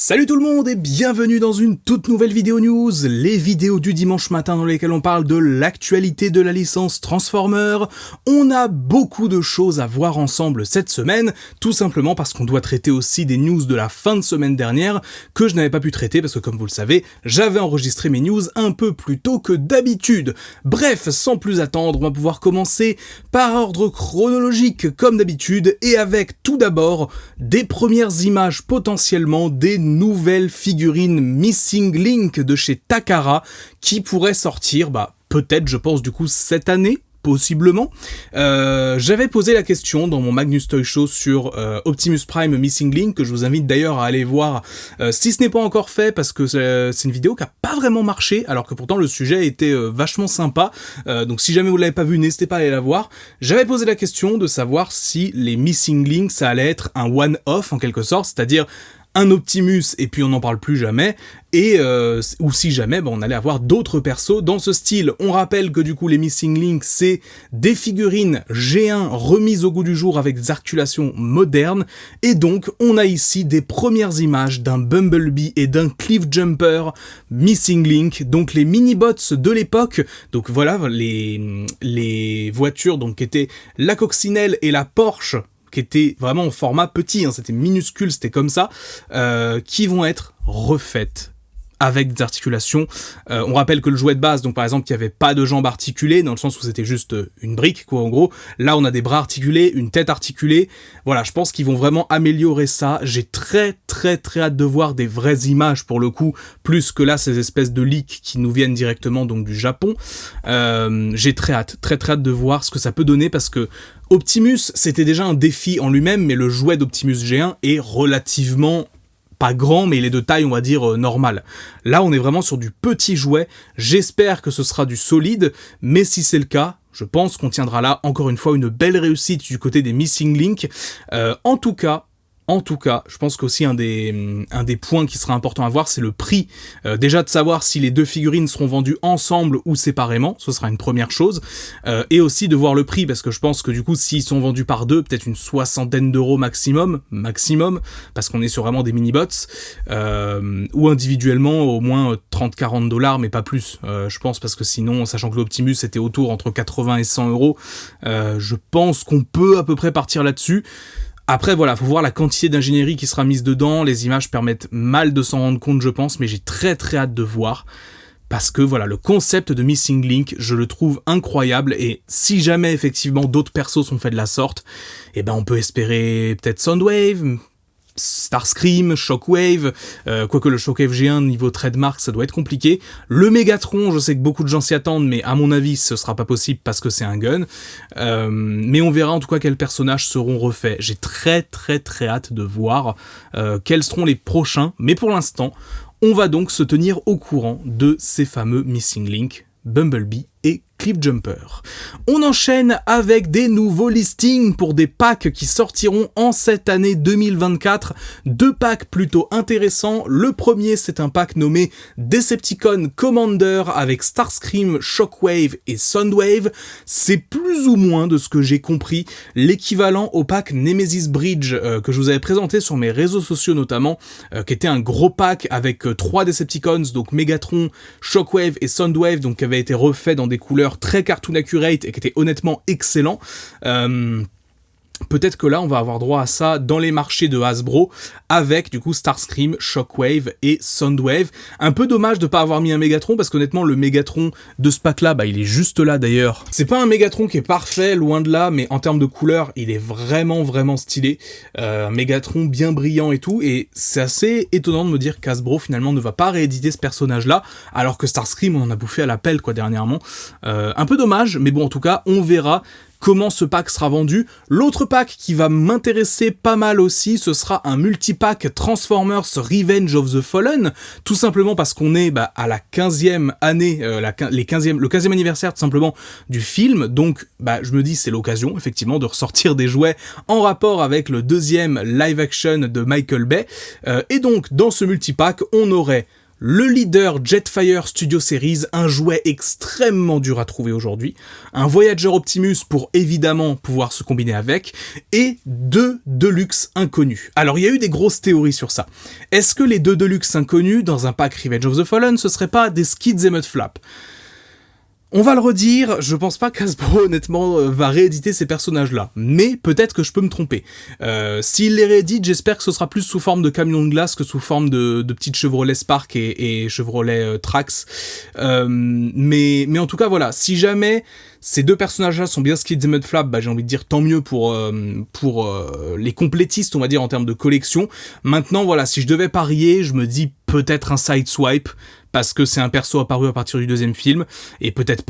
Salut tout le monde et bienvenue dans une toute nouvelle vidéo news, les vidéos du dimanche matin dans lesquelles on parle de l'actualité de la licence Transformers. On a beaucoup de choses à voir ensemble cette semaine, tout simplement parce qu'on doit traiter aussi des news de la fin de semaine dernière que je n'avais pas pu traiter parce que comme vous le savez, j'avais enregistré mes news un peu plus tôt que d'habitude. Bref, sans plus attendre, on va pouvoir commencer par ordre chronologique comme d'habitude et avec tout d'abord des premières images potentiellement des nouvelle figurine Missing Link de chez Takara qui pourrait sortir, peut-être je pense du coup cette année, possiblement. J'avais posé la question dans mon Magnus Toy Show sur Optimus Prime Missing Link, que je vous invite d'ailleurs à aller voir si ce n'est pas encore fait, parce que c'est une vidéo qui a pas vraiment marché, alors que pourtant le sujet était vachement sympa, donc si jamais vous l'avez pas vu, n'hésitez pas à aller la voir. J'avais posé la question de savoir si les Missing Link ça allait être un one-off en quelque sorte, c'est-à-dire un Optimus et puis on n'en parle plus jamais, et ou si jamais on allait avoir d'autres persos dans ce style. On rappelle que du coup les Missing Link c'est des figurines G1 remises au goût du jour avec des articulations modernes, et donc on a ici des premières images d'un Bumblebee et d'un Cliffjumper Missing Link, donc les mini-bots de l'époque. Donc voilà les voitures donc qui étaient la Coccinelle et la Porsche, qui était vraiment en format petit, c'était minuscule, c'était comme ça, qui vont être refaites avec des articulations. On rappelle que le jouet de base, donc par exemple, il n'y avait pas de jambes articulées, dans le sens où c'était juste une brique, quoi, en gros. Là, on a des bras articulés, une tête articulée. Voilà, je pense qu'ils vont vraiment améliorer ça. J'ai très hâte de voir des vraies images, pour le coup, plus que là, ces espèces de leaks qui nous viennent directement donc du Japon. J'ai très hâte de voir ce que ça peut donner, parce que Optimus, c'était déjà un défi en lui-même, mais le jouet d'Optimus G1 est relativement pas grand, mais il est de taille, on va dire, normale. Là, on est vraiment sur du petit jouet. J'espère que ce sera du solide, mais si c'est le cas, je pense qu'on tiendra là, encore une fois, une belle réussite du côté des Missing Link. En tout cas, je pense qu'aussi un des points qui sera important à voir, c'est le prix. Déjà de savoir si les deux figurines seront vendues ensemble ou séparément, ce sera une première chose. Et aussi de voir le prix, parce que je pense que du coup, s'ils sont vendus par deux, peut-être une 60aine d'euros maximum, parce qu'on est sur vraiment des mini-bots, ou individuellement au moins 30-40 $, mais pas plus, je pense, parce que sinon, sachant que l'Optimus était autour entre 80 et 100 euros, je pense qu'on peut à peu près partir là-dessus. Après voilà, faut voir la quantité d'ingénierie qui sera mise dedans, les images permettent mal de s'en rendre compte je pense, mais j'ai très hâte de voir, parce que voilà, le concept de Missing Link, je le trouve incroyable, et si jamais effectivement d'autres persos sont faits de la sorte, on peut espérer peut-être Soundwave, Starscream, Shockwave, quoique le Shockwave G1 niveau trademark ça doit être compliqué. Le Megatron, je sais que beaucoup de gens s'y attendent, mais à mon avis ce sera pas possible parce que c'est un gun. Mais on verra en tout cas quels personnages seront refaits. J'ai très hâte de voir quels seront les prochains, mais pour l'instant, on va donc se tenir au courant de ces fameux Missing Link, Bumblebee et Cliffjumper. On enchaîne avec des nouveaux listings pour des packs qui sortiront en cette année 2024. Deux packs plutôt intéressants. Le premier, c'est un pack nommé Decepticon Commander avec Starscream, Shockwave et Soundwave. C'est plus ou moins, de ce que j'ai compris, l'équivalent au pack Nemesis Bridge que je vous avais présenté sur mes réseaux sociaux notamment, qui était un gros pack avec 3 Decepticons, donc Megatron, Shockwave et Soundwave, donc qui avait été refait dans des couleurs très cartoon accurate et qui était honnêtement excellent. Peut-être que là, on va avoir droit à ça dans les marchés de Hasbro, avec du coup Starscream, Shockwave et Soundwave. Un peu dommage de pas avoir mis un Megatron, parce qu'honnêtement, le Megatron de ce pack-là, il est juste là d'ailleurs. C'est pas un Megatron qui est parfait, loin de là, mais en termes de couleur, il est vraiment stylé. Un Megatron bien brillant et tout, et c'est assez étonnant de me dire qu'Hasbro finalement ne va pas rééditer ce personnage-là, alors que Starscream, on en a bouffé à la pelle dernièrement. Un peu dommage, mais bon, en tout cas, on verra comment ce pack sera vendu. L'autre pack qui va m'intéresser pas mal aussi, ce sera un multipack Transformers Revenge of the Fallen, tout simplement parce qu'on est à la 15e année, le 15e anniversaire tout simplement du film, donc je me dis c'est l'occasion effectivement de ressortir des jouets en rapport avec le deuxième live action de Michael Bay, et donc dans ce multipack on aurait le leader Jetfire Studio Series, un jouet extrêmement dur à trouver aujourd'hui, un Voyager Optimus pour évidemment pouvoir se combiner avec, et 2 Deluxe inconnus. Alors il y a eu des grosses théories sur ça. Est-ce que les 2 Deluxe inconnus dans un pack Revenge of the Fallen, ce serait pas des Skids et Mudflap ? On va le redire, je pense pas qu'Hasbro honnêtement va rééditer ces personnages-là, mais peut-être que je peux me tromper. S'il les réédite, j'espère que ce sera plus sous forme de camions de glace que sous forme de petites Chevrolet Spark et Chevrolet Trax. Mais en tout cas voilà, si jamais ces 2 personnages-là sont bien Skids et Mudflap, j'ai envie de dire tant mieux pour les complétistes, on va dire en termes de collection. Maintenant voilà, si je devais parier, je me dis peut-être un Sideswipe, parce que c'est un perso apparu à partir du 2e film, et peut-être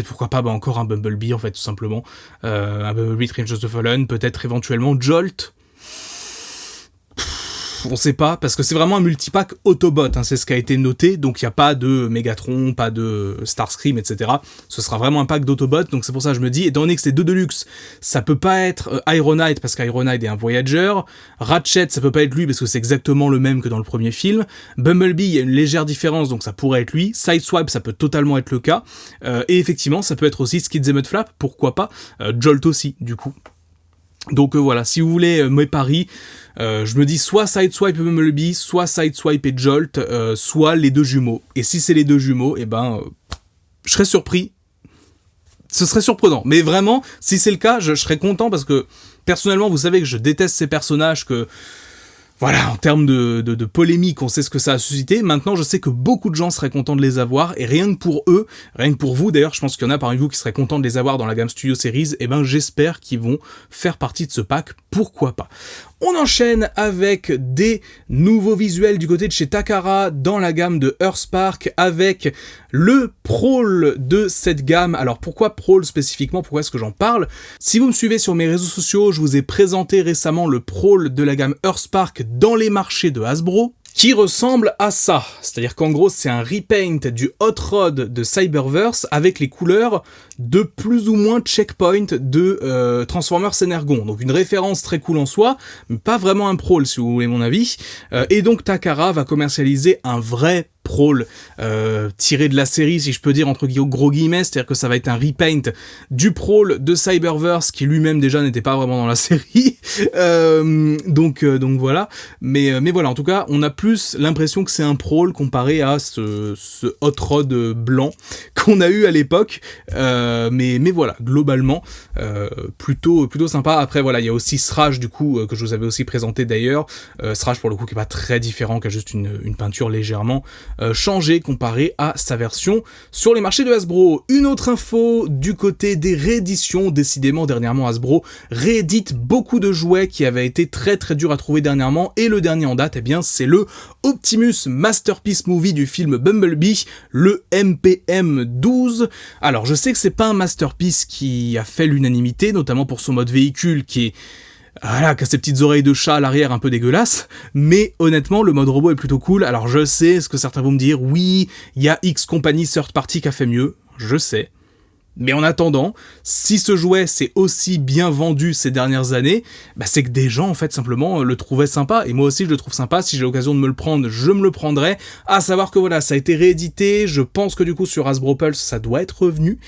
pourquoi pas encore un Bumblebee en fait tout simplement, un Bumblebee Revenge of the Fallen, peut-être éventuellement Jolt. On sait pas, parce que c'est vraiment un multipack Autobot, c'est ce qui a été noté, donc il n'y a pas de Megatron, pas de Starscream, etc. Ce sera vraiment un pack d'Autobot, donc c'est pour ça que je me dis, étant donné que c'est 2 Deluxe, ça peut pas être Ironhide, parce qu'Ironhide est un Voyager, Ratchet, ça peut pas être lui, parce que c'est exactement le même que dans le premier film, Bumblebee, il y a une légère différence, donc ça pourrait être lui, Sideswipe, ça peut totalement être le cas, et effectivement, ça peut être aussi Skids et Mudflap, pourquoi pas, Jolt aussi, du coup. Donc voilà, si vous voulez mes paris, je me dis soit Sideswipe et Bumblebee, soit Sideswipe et Jolt, soit les 2 jumeaux. Et si c'est les 2 jumeaux, je serais surpris. Ce serait surprenant. Mais vraiment, si c'est le cas, je serais content parce que, personnellement, vous savez que je déteste ces personnages que... Voilà, en termes de polémique, on sait ce que ça a suscité. Maintenant, je sais que beaucoup de gens seraient contents de les avoir, et rien que pour eux, rien que pour vous d'ailleurs, je pense qu'il y en a parmi vous qui seraient contents de les avoir dans la gamme Studio Series, j'espère qu'ils vont faire partie de ce pack, pourquoi pas. On enchaîne avec des nouveaux visuels du côté de chez Takara dans la gamme de Earthspark avec le Prowl de cette gamme. Alors pourquoi Prowl spécifiquement, pourquoi est-ce que j'en parle ? Si vous me suivez sur mes réseaux sociaux, je vous ai présenté récemment le Prowl de la gamme Earthspark dans les marchés de Hasbro, qui ressemble à ça. C'est-à-dire qu'en gros, c'est un repaint du Hot Rod de Cyberverse avec les couleurs de plus ou moins Checkpoint de Transformers Energon. Donc une référence très cool en soi, mais pas vraiment un Prowl si vous voulez mon avis. Et donc Takara va commercialiser un vrai Prowl tiré de la série, si je peux dire entre gros guillemets, c'est-à-dire que ça va être un repaint du Prowl de Cyberverse qui lui-même déjà n'était pas vraiment dans la série. Donc voilà. Mais voilà, en tout cas, on a plus l'impression que c'est un Prowl comparé à ce Hot Rod blanc qu'on a eu à l'époque. Mais voilà, globalement, plutôt sympa. Après voilà, il y a aussi Sraj du coup que je vous avais aussi présenté d'ailleurs. Sraj pour le coup qui est pas très différent, qui a juste une peinture légèrement changé comparé à sa version sur les marchés de Hasbro. Une autre info du côté des rééditions, décidément dernièrement Hasbro réédite beaucoup de jouets qui avaient été très très durs à trouver dernièrement, et le dernier en date, c'est le Optimus Masterpiece Movie du film Bumblebee, le MPM 12. Alors je sais que c'est pas un masterpiece qui a fait l'unanimité, notamment pour son mode véhicule qui est qui a ses petites oreilles de chat à l'arrière un peu dégueulasses, mais honnêtement, le mode robot est plutôt cool. Alors je sais ce que certains vont me dire, oui, il y a X compagnie third party qui a fait mieux, je sais. Mais en attendant, si ce jouet s'est aussi bien vendu ces dernières années, c'est que des gens en fait simplement le trouvaient sympa, et moi aussi je le trouve sympa. Si j'ai l'occasion de me le prendre, je me le prendrai. À savoir que voilà, ça a été réédité, je pense que du coup sur Hasbro Pulse ça doit être revenu,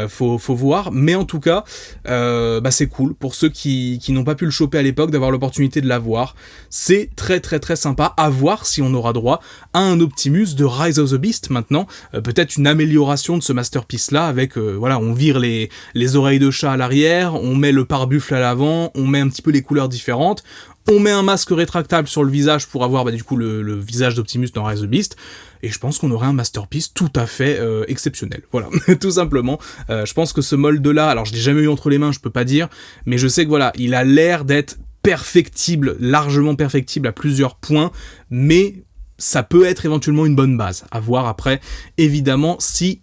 faut voir, mais en tout cas c'est cool pour ceux qui n'ont pas pu le choper à l'époque d'avoir l'opportunité de l'avoir. C'est très très très sympa, à voir si on aura droit à un Optimus de Rise of the Beast maintenant, peut-être une amélioration de ce masterpiece là avec voilà, on vire les oreilles de chat à l'arrière, on met le pare-buffle à l'avant, on met un petit peu les couleurs différentes, on met un masque rétractable sur le visage pour avoir du coup le visage d'Optimus dans Rise of the Beast, et je pense qu'on aurait un masterpiece tout à fait exceptionnel. Voilà, tout simplement. Je pense que ce mold-là, alors je l'ai jamais eu entre les mains, je peux pas dire, mais je sais que voilà, il a l'air d'être perfectible, largement perfectible à plusieurs points, mais ça peut être éventuellement une bonne base. À voir après, évidemment, si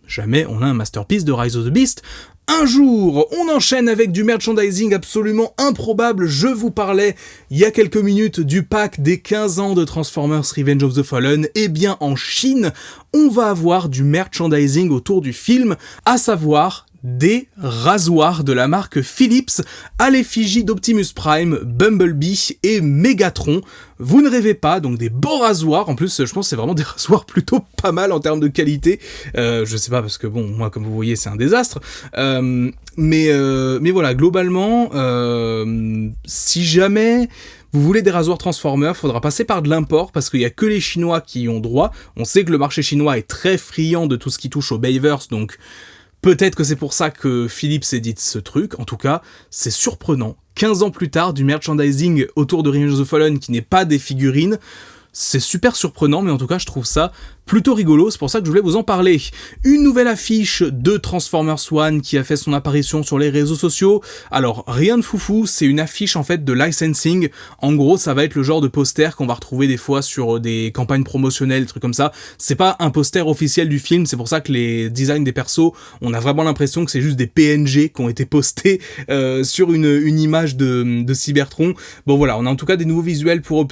jamais on a un masterpiece de Rise of the Beast. Un jour, on enchaîne avec du merchandising absolument improbable. Je vous parlais il y a quelques minutes du pack des 15 ans de Transformers Revenge of the Fallen. Eh bien, en Chine, on va avoir du merchandising autour du film, à savoir des rasoirs de la marque Philips à l'effigie d'Optimus Prime, Bumblebee et Megatron. Vous ne rêvez pas, donc des beaux rasoirs. En plus, je pense que c'est vraiment des rasoirs plutôt pas mal en termes de qualité. Je sais pas, parce que bon, moi, comme vous voyez, c'est un désastre. Mais voilà, globalement, si jamais vous voulez des rasoirs Transformers, faudra passer par de l'import, parce qu'il y a que les Chinois qui y ont droit. On sait que le marché chinois est très friand de tout ce qui touche au Bayverse, donc peut-être que c'est pour ça que Philips édite ce truc. En tout cas, c'est surprenant. 15 ans plus tard, du merchandising autour de Revenge of the Fallen qui n'est pas des figurines, c'est super surprenant, mais en tout cas, je trouve ça plutôt rigolo, c'est pour ça que je voulais vous en parler. Une nouvelle affiche de Transformers One qui a fait son apparition sur les réseaux sociaux. Alors, rien de foufou, c'est une affiche en fait de licensing. En gros, ça va être le genre de poster qu'on va retrouver des fois sur des campagnes promotionnelles, des trucs comme ça. C'est pas un poster officiel du film, c'est pour ça que les designs des persos, on a vraiment l'impression que c'est juste des PNG qui ont été postés sur une image de Cybertron. Bon voilà, on a en tout cas des nouveaux visuels pour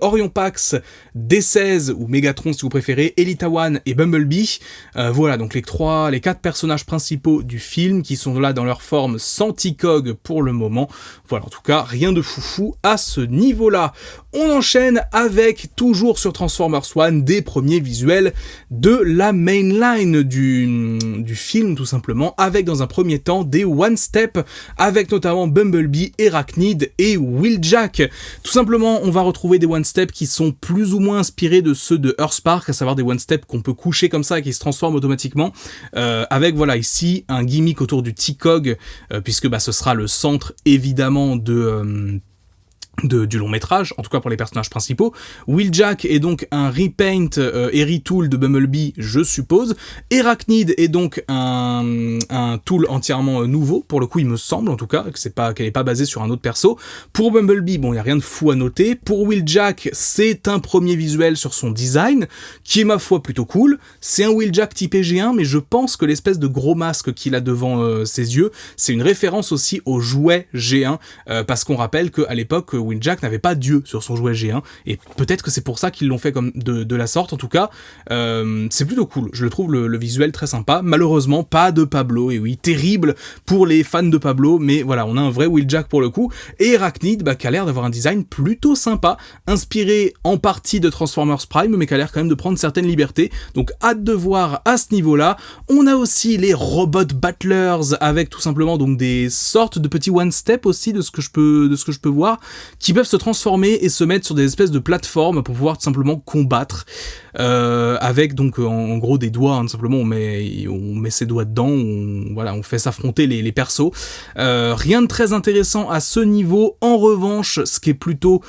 Orion Pax, D16 ou Megatron si vous préférez, Elita One et Bumblebee. Voilà, donc les 4 personnages principaux du film qui sont là dans leur forme sans T-Cog pour le moment. Voilà, en tout cas, rien de foufou à ce niveau-là. On enchaîne avec, toujours sur Transformers One, des premiers visuels de la mainline du film, tout simplement, avec dans un premier temps des One Step, avec notamment Bumblebee, Arachnid et Wheeljack. Tout simplement, on va retrouver des One Step qui sont plus ou moins inspirés de ceux de Earthspark, à savoir des One Step qu'on peut coucher comme ça et qui se transforment automatiquement, avec voilà ici un gimmick autour du T-Cog, puisque ce sera le centre évidemment du long métrage, en tout cas pour les personnages principaux. Wheeljack est donc un repaint et retool de Bumblebee, je suppose. Arachnid est donc un tool entièrement nouveau, pour le coup il me semble en tout cas, qu'elle est pas basée sur un autre perso. Pour Bumblebee, bon il y a rien de fou à noter. Pour Wheeljack, c'est un premier visuel sur son design, qui est ma foi plutôt cool. C'est un Wheeljack typé G1, mais je pense que l'espèce de gros masque qu'il a devant ses yeux, c'est une référence aussi au jouet G1, parce qu'on rappelle qu'à l'époque, Wheeljack n'avait pas d'yeux sur son jouet G1, et peut-être que c'est pour ça qu'ils l'ont fait comme de la sorte. En tout cas, c'est plutôt cool, je le trouve le visuel très sympa. Malheureusement, pas de Pablo, et oui, terrible pour les fans de Pablo, mais voilà, on a un vrai Wheeljack pour le coup, et Arachnid, qui a l'air d'avoir un design plutôt sympa, inspiré en partie de Transformers Prime, mais qui a l'air quand même de prendre certaines libertés, donc hâte de voir à ce niveau-là. On a aussi les Robot Battlers, avec tout simplement donc des sortes de petits one-step aussi, de ce que je peux voir, qui peuvent se transformer et se mettre sur des espèces de plateformes pour pouvoir tout simplement combattre, avec donc en gros des doigts, tout simplement on met ses doigts dedans, on fait s'affronter les persos. Rien de très intéressant à ce niveau. En revanche, ce qui est plutôt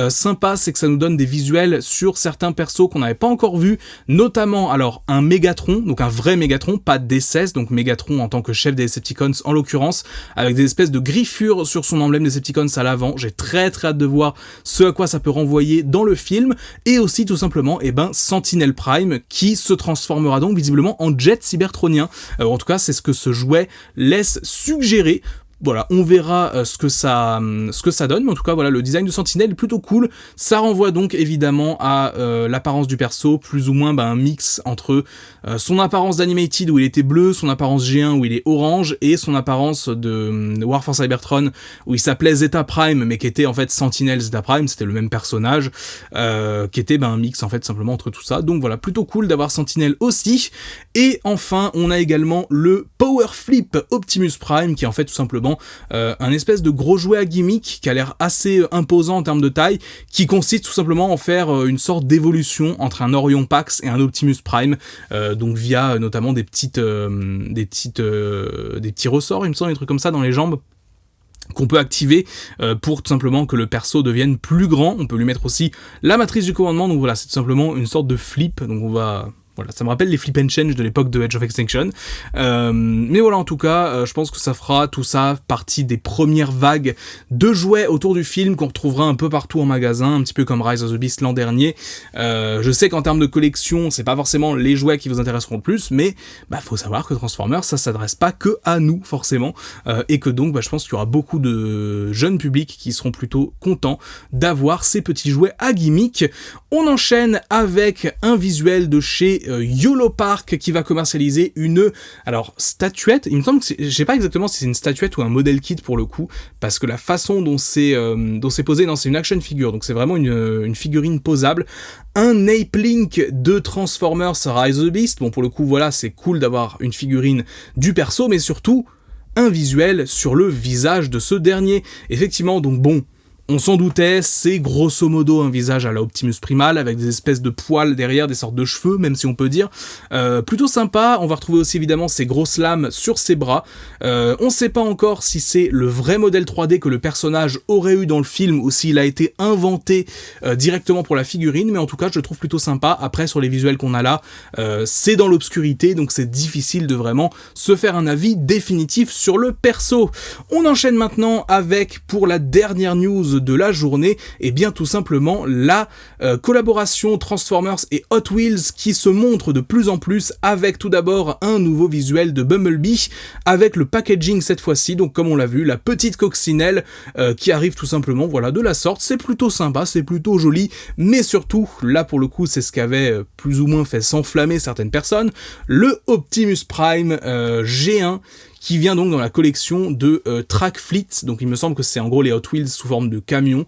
sympa, c'est que ça nous donne des visuels sur certains persos qu'on n'avait pas encore vus, notamment alors un Megatron, donc un vrai Megatron, pas D16, donc Megatron en tant que chef des Decepticons en l'occurrence, avec des espèces de griffures sur son emblème Decepticons à l'avant. J'ai très hâte de voir ce à quoi ça peut renvoyer dans le film, et aussi tout simplement Sentinel Prime qui se transformera donc visiblement en jet cybertronien. En tout cas, c'est ce que ce jouet laisse suggérer. Voilà, on verra ce que ça donne, mais en tout cas voilà, le design de Sentinelle est plutôt cool. Ça renvoie donc évidemment à l'apparence du perso, plus ou moins un mix entre son apparence d'Animated où il était bleu, son apparence G1 où il est orange, et son apparence de War for Cybertron où il s'appelait Zeta Prime mais qui était en fait Sentinel Zeta Prime, c'était le même personnage, qui était un mix en fait simplement entre tout ça. Donc voilà, plutôt cool d'avoir Sentinel aussi. Et enfin, on a également le Power Flip Optimus Prime qui est en fait tout simplement un espèce de gros jouet à gimmick qui a l'air assez imposant en termes de taille, qui consiste tout simplement en faire une sorte d'évolution entre un Orion Pax et un Optimus Prime, donc via notamment des petits ressorts, il me semble, des trucs comme ça dans les jambes, qu'on peut activer pour tout simplement que le perso devienne plus grand. On peut lui mettre aussi la matrice du commandement, donc voilà, c'est tout simplement une sorte de flip, donc voilà, ça me rappelle les flip and change de l'époque de Age of Extinction. Mais voilà, en tout cas, je pense que ça fera tout ça partie des premières vagues de jouets autour du film qu'on retrouvera un peu partout en magasin, un petit peu comme Rise of the Beast l'an dernier. Je sais qu'en termes de collection, c'est pas forcément les jouets qui vous intéresseront le plus, mais faut savoir que Transformers, ça s'adresse pas que à nous, forcément, et que donc, je pense qu'il y aura beaucoup de jeunes publics qui seront plutôt contents d'avoir ces petits jouets à gimmick. On enchaîne avec un visuel de chez YOLO Park qui va commercialiser une statuette. Il me semble que je sais pas exactement si c'est une statuette ou un model kit pour le coup, parce que la façon dont c'est posé, non, c'est une action figure, donc c'est vraiment une figurine posable. Un Ape Link de Transformers Rise of the Beast. Bon, pour le coup, voilà, c'est cool d'avoir une figurine du perso, mais surtout un visuel sur le visage de ce dernier. Effectivement, donc bon, on s'en doutait, c'est grosso modo un visage à la Optimus Primal, avec des espèces de poils derrière, des sortes de cheveux, même si on peut dire. Plutôt sympa, on va retrouver aussi évidemment ces grosses lames sur ses bras. On sait pas encore si c'est le vrai modèle 3D que le personnage aurait eu dans le film, ou s'il a été inventé directement pour la figurine, mais en tout cas je le trouve plutôt sympa. Après, sur les visuels qu'on a là, c'est dans l'obscurité, donc c'est difficile de vraiment se faire un avis définitif sur le perso. On enchaîne maintenant avec, pour la dernière news de la journée, et bien tout simplement la collaboration Transformers et Hot Wheels qui se montre de plus en plus, avec tout d'abord un nouveau visuel de Bumblebee, avec le packaging cette fois-ci, donc comme on l'a vu, la petite coccinelle qui arrive tout simplement, voilà, de la sorte. C'est plutôt sympa, c'est plutôt joli, mais surtout, là pour le coup, c'est ce qu'avait plus ou moins fait s'enflammer certaines personnes, le Optimus Prime G1, qui vient donc dans la collection de Track Fleet. Donc il me semble que c'est en gros les Hot Wheels sous forme de camion.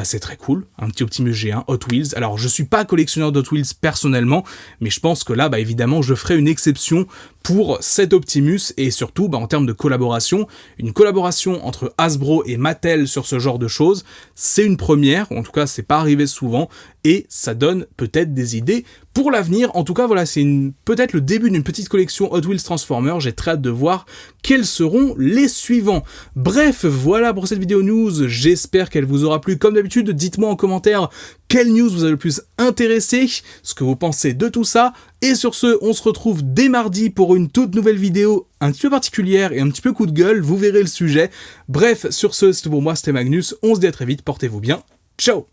C'est très cool, un petit Optimus G1 Hot Wheels. Alors je suis pas collectionneur d'Hot Wheels personnellement, mais je pense que là, évidemment, je ferai une exception pour cet Optimus, et surtout en termes de collaboration, une collaboration entre Hasbro et Mattel sur ce genre de choses, c'est une première, ou en tout cas c'est pas arrivé souvent, et ça donne peut-être des idées pour l'avenir. En tout cas voilà, c'est peut-être le début d'une petite collection Hot Wheels Transformers, j'ai très hâte de voir quels seront les suivants. Bref, voilà pour cette vidéo news, j'espère qu'elle vous aura plu. Comme d'habitude, dites-moi en commentaire quelle news vous a le plus intéressé, ce que vous pensez de tout ça, et sur ce, on se retrouve dès mardi pour une toute nouvelle vidéo un petit peu particulière et un petit peu coup de gueule, vous verrez le sujet. Bref, sur ce, c'est tout pour moi, c'était Magnus, on se dit à très vite, portez-vous bien, ciao.